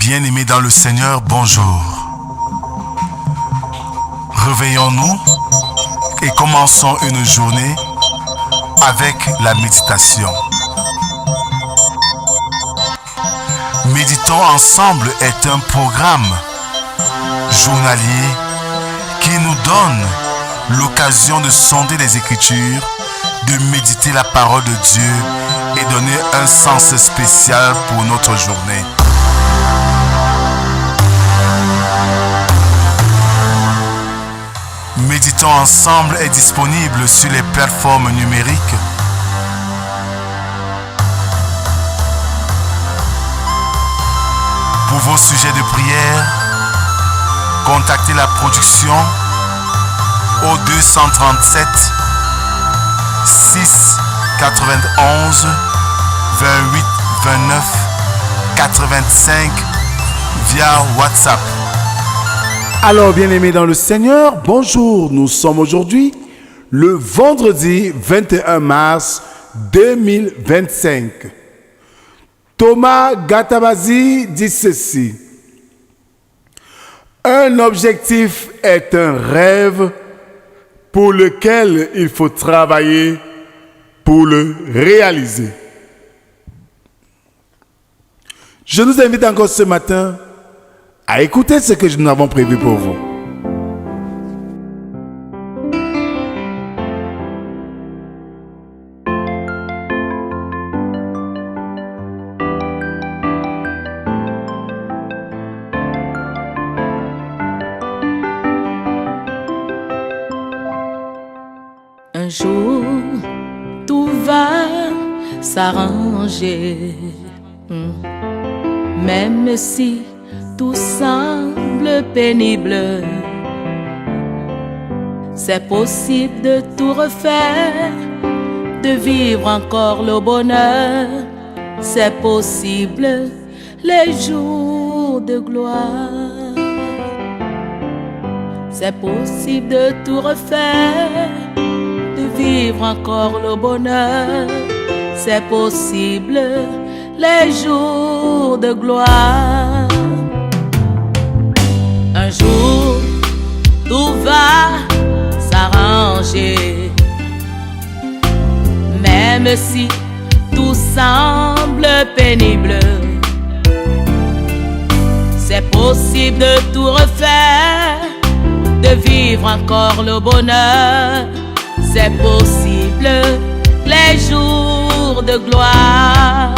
Bien-aimés dans le Seigneur, bonjour. Réveillons-nous et commençons une journée avec la méditation. Méditons ensemble est un programme journalier qui nous donne l'occasion de sonder les Écritures, de méditer la parole de Dieu et donner un sens spécial pour notre journée. Méditons ensemble est disponible sur les plateformes numériques. Pour vos sujets de prière, contactez la production au 237 6 91 28 29 85 via WhatsApp. Alors, bien-aimés dans le Seigneur, bonjour. Nous sommes aujourd'hui le vendredi 21 mars 2025. Thomas Gatabazi dit ceci: un objectif est un rêve pour lequel il faut travailler pour le réaliser. Je nous invite encore ce matin à écouter ce que nous avons prévu pour vous. Un jour, tout va s'arranger, même si tout semble pénible. C'est possible de tout refaire, de vivre encore le bonheur. C'est possible les jours de gloire. C'est possible de tout refaire, de vivre encore le bonheur. C'est possible les jours de gloire. Un jour, tout va s'arranger, même si tout semble pénible. C'est possible de tout refaire, de vivre encore le bonheur. C'est possible les jours de gloire.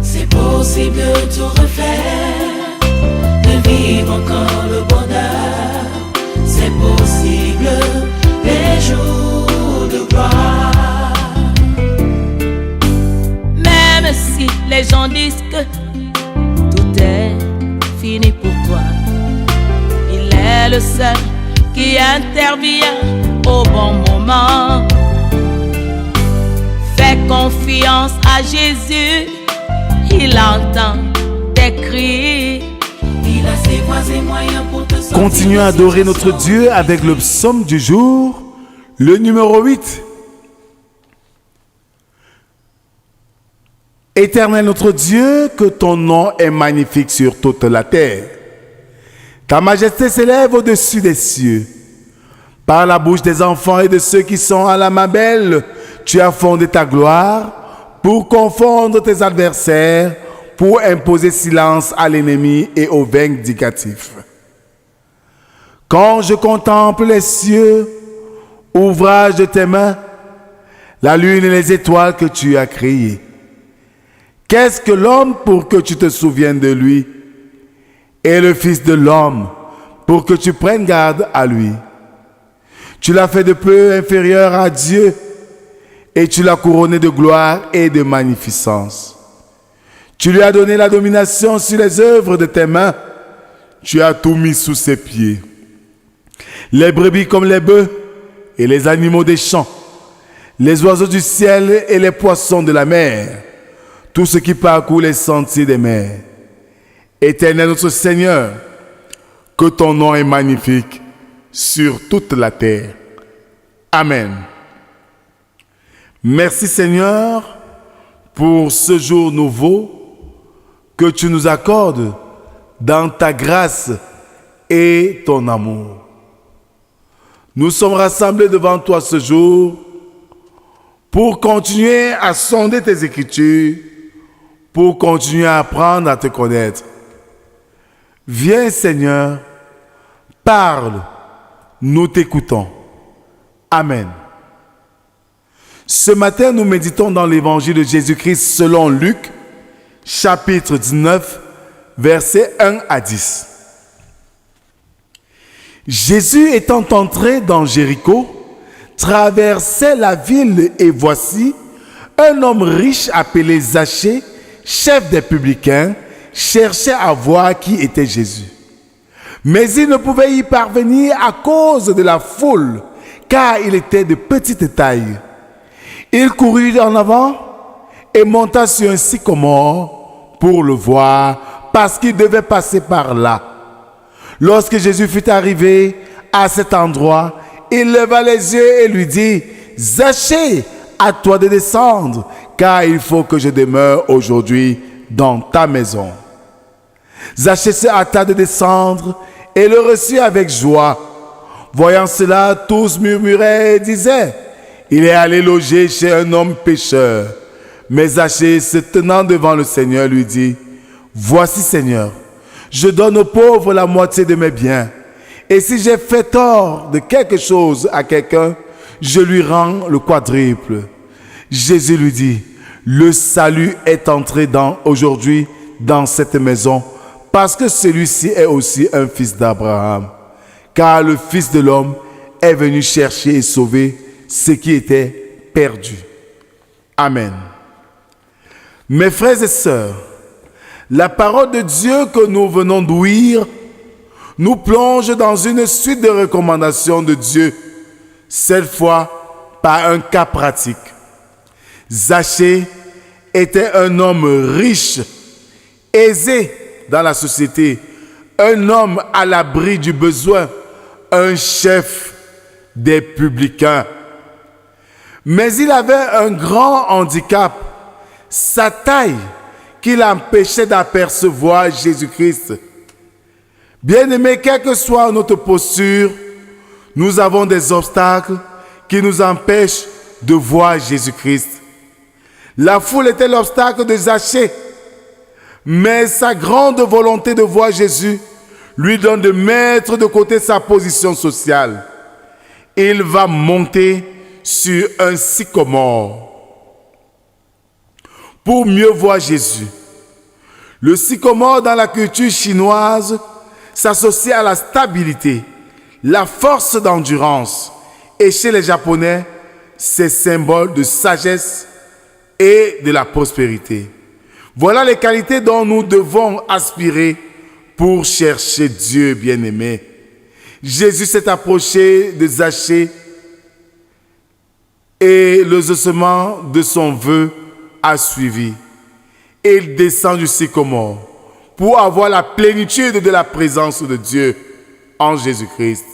C'est possible de tout refaire, de vivre encore le bonheur. C'est possible les jours de gloire. Même si les gens disent que tout est fini pour toi, il est le seul qui intervient au bon moment. Fais confiance à Jésus, il entend tes cris. Il a ses voies et moyens pour te sortir. Continuons à adorer notre Dieu avec le psaume du jour, le numéro 8. Éternel notre Dieu, que ton nom est magnifique sur toute la terre. Ta majesté s'élève au-dessus des cieux. Par la bouche des enfants et de ceux qui sont à la main belle, tu as fondé ta gloire pour confondre tes adversaires, pour imposer silence à l'ennemi et au vindicatif. Quand je contemple les cieux, ouvrage de tes mains, la lune et les étoiles que tu as créées, qu'est-ce que l'homme pour que tu te souviennes de lui, et le Fils de l'homme pour que tu prennes garde à lui? Tu l'as fait de peu inférieur à Dieu, et tu l'as couronné de gloire et de magnificence. Tu lui as donné la domination sur les œuvres de tes mains. Tu as tout mis sous ses pieds. Les brebis comme les bœufs et les animaux des champs, les oiseaux du ciel et les poissons de la mer, tout ce qui parcourt les sentiers des mers. Éternel notre Seigneur, que ton nom est magnifique sur toute la terre. Amen. Merci Seigneur pour ce jour nouveau que tu nous accordes dans ta grâce et ton amour. Nous sommes rassemblés devant toi ce jour pour continuer à sonder tes Écritures, pour continuer à apprendre à te connaître. Viens Seigneur, parle, nous t'écoutons. Amen. Ce matin, nous méditons dans l'évangile de Jésus-Christ selon Luc, chapitre 19, versets 1 à 10. Jésus étant entré dans Jéricho, traversait la ville et voici, un homme riche appelé Zachée, chef des publicains, cherchait à voir qui était Jésus. Mais il ne pouvait y parvenir à cause de la foule, car il était de petite taille. Il courut en avant et monta sur un sycomore pour le voir, parce qu'il devait passer par là. Lorsque Jésus fut arrivé à cet endroit, il leva les yeux et lui dit, « Zachée, à toi de descendre, car il faut que je demeure aujourd'hui dans ta maison. » Zachée se hâta de descendre et le reçut avec joie. Voyant cela, tous murmuraient et disaient, « Il est allé loger chez un homme pécheur. » Mais Zachée, se tenant devant le Seigneur, lui dit, « Voici, Seigneur, je donne aux pauvres la moitié de mes biens. Et si j'ai fait tort de quelque chose à quelqu'un, je lui rends le quadruple. » Jésus lui dit, « Le salut est entré aujourd'hui dans cette maison, parce que celui-ci est aussi un fils d'Abraham. Car le Fils de l'homme est venu chercher et sauver ce qui était perdu. » Amen. Mes frères et sœurs, la parole de Dieu que nous venons d'ouïr nous plonge dans une suite de recommandations de Dieu, cette fois par un cas pratique. Zachée était un homme riche, aisé dans la société, un homme à l'abri du besoin, un chef des publicains. Mais il avait un grand handicap, sa taille, qui l'empêchait d'apercevoir Jésus-Christ. Bien-aimés, quelle que soit notre posture, nous avons des obstacles qui nous empêchent de voir Jésus-Christ. La foule était l'obstacle de Zachée, mais sa grande volonté de voir Jésus lui donne de mettre de côté sa position sociale. Il va monter sur un sycomore pour mieux voir Jésus. Le sycomore dans la culture chinoise s'associe à la stabilité, la force d'endurance. Et chez les Japonais, c'est symbole de sagesse et de la prospérité. Voilà les qualités dont nous devons aspirer pour chercher Dieu bien-aimé. Jésus s'est approché de Zachée et le exaucement de son vœu a suivi. Il descend du sycomore pour avoir la plénitude de la présence de Dieu en Jésus-Christ.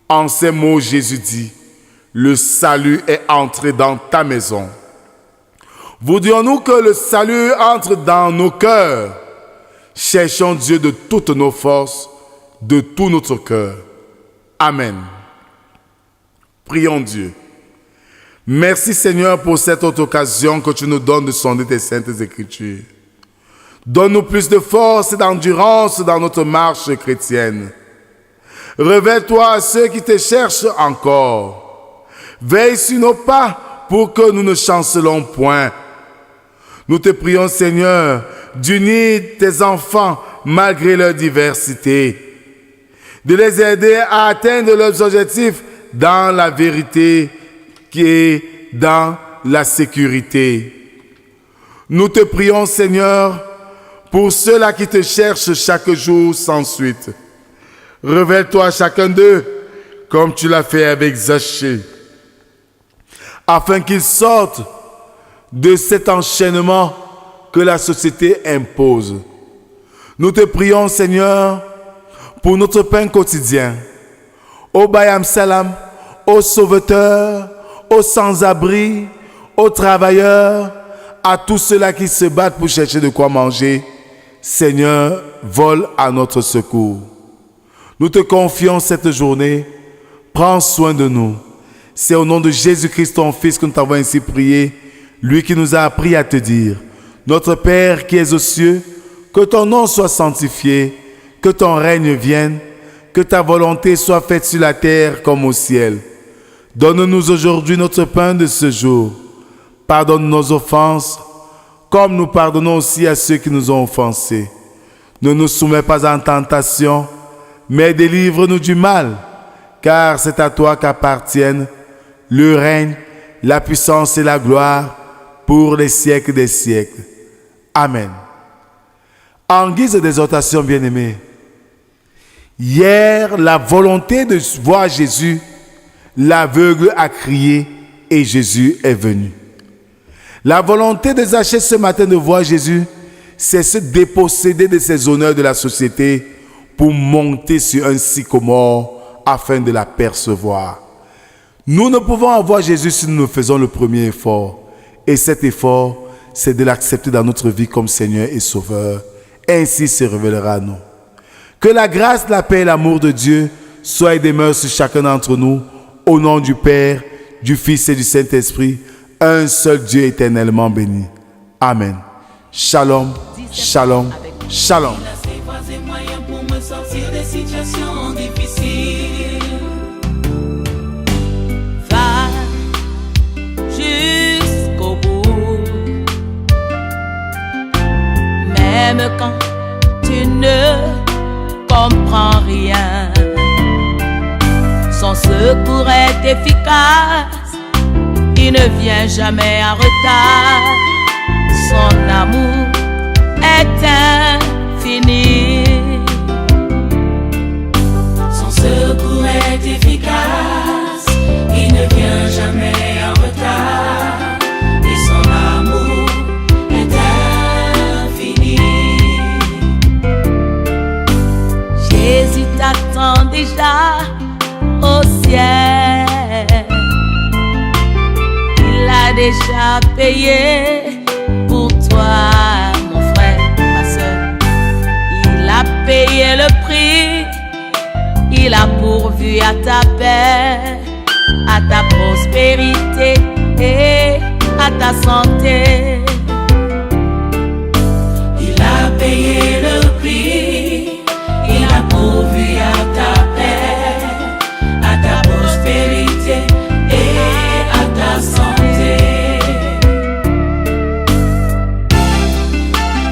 En ces mots, Jésus dit, « Le salut est entré dans ta maison. » Voudrions-nous que le salut entre dans nos cœurs? Cherchons Dieu de toutes nos forces, de tout notre cœur. Amen. Prions Dieu. Merci Seigneur pour cette autre occasion que tu nous donnes de sonder tes saintes écritures. Donne-nous plus de force et d'endurance dans notre marche chrétienne. Révèle-toi à ceux qui te cherchent encore. Veille sur nos pas pour que nous ne chancelons point. Nous te prions Seigneur d'unir tes enfants malgré leur diversité, de les aider à atteindre leurs objectifs dans la vérité qui est dans la sécurité. Nous te prions, Seigneur, pour ceux-là qui te cherchent chaque jour sans suite. Révèle-toi à chacun d'eux, comme tu l'as fait avec Zachée, afin qu'ils sortent de cet enchaînement que la société impose. Nous te prions, Seigneur, pour notre pain quotidien, au Bayam Salam, aux sauveteurs, aux sans-abri, aux travailleurs, à tous ceux-là qui se battent pour chercher de quoi manger. Seigneur, vole à notre secours. Nous te confions cette journée. Prends soin de nous. C'est au nom de Jésus-Christ, ton Fils, que nous t'avons ainsi prié, lui qui nous a appris à te dire: Notre Père qui es aux cieux, que ton nom soit sanctifié, que ton règne vienne, que ta volonté soit faite sur la terre comme au ciel. Donne-nous aujourd'hui notre pain de ce jour. Pardonne nos offenses, comme nous pardonnons aussi à ceux qui nous ont offensés. Ne nous soumets pas en tentation, mais délivre-nous du mal, car c'est à toi qu'appartiennent le règne, la puissance et la gloire pour les siècles des siècles. Amen. En guise d'exhortation, bien-aimés, hier, la volonté de voir Jésus, l'aveugle a crié et Jésus est venu. La volonté de Zachée ce matin de voir Jésus, c'est se déposséder de ses honneurs de la société pour monter sur un sycomore afin de l'apercevoir. Nous ne pouvons avoir Jésus si nous ne faisons le premier effort. Et cet effort, c'est de l'accepter dans notre vie comme Seigneur et Sauveur. Ainsi se révélera à nous. Que la grâce, la paix et l'amour de Dieu soient et demeurent sur chacun d'entre nous, au nom du Père, du Fils et du Saint-Esprit, un seul Dieu éternellement béni. Amen. Shalom, shalom, shalom. Il a ses voies et moyens pour me sortir des situations difficiles. Va jusqu'au bout, même quand tu ne comprends rien. Son secours est efficace, il ne vient jamais en retard. Son amour est infini. Son secours est efficace, il ne vient jamais en retard. Et son amour est infini. Jésus t'attend déjà au ciel. Il a déjà payé pour toi, mon frère, ma soeur. Il a payé le prix. Il a pourvu à ta paix, à ta prospérité et à ta santé. Il a payé le prix, il a pourvu à ta paix, à ta prospérité et à ta santé.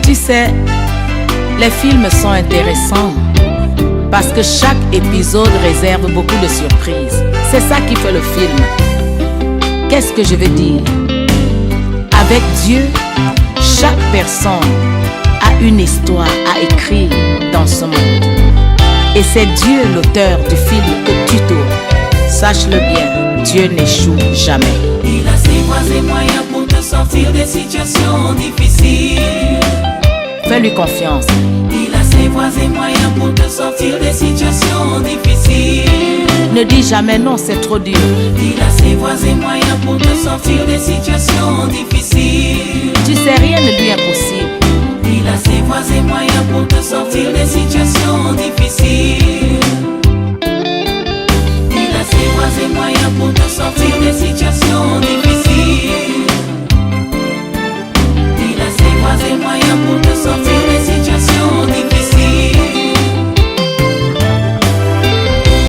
Tu sais, les films sont intéressants parce que chaque épisode réserve beaucoup de surprises. C'est ça qui fait le film. Qu'est-ce que je veux dire? Avec Dieu, chaque personne a une histoire à écrire dans ce monde. Et c'est Dieu l'auteur du film que tu tournes. Sache-le bien, Dieu n'échoue jamais. Il a ses voies et moyens pour te sortir des situations difficiles. Fais-lui confiance. Il a ses voies et moyens pour te sortir des situations difficiles. Ne dis jamais non, c'est trop dur. Il a ses voies et moyens pour te sortir des situations difficiles. Tu sais, rien ne lui est impossible. Il a ses voies et moyens pour te sortir des situations difficiles.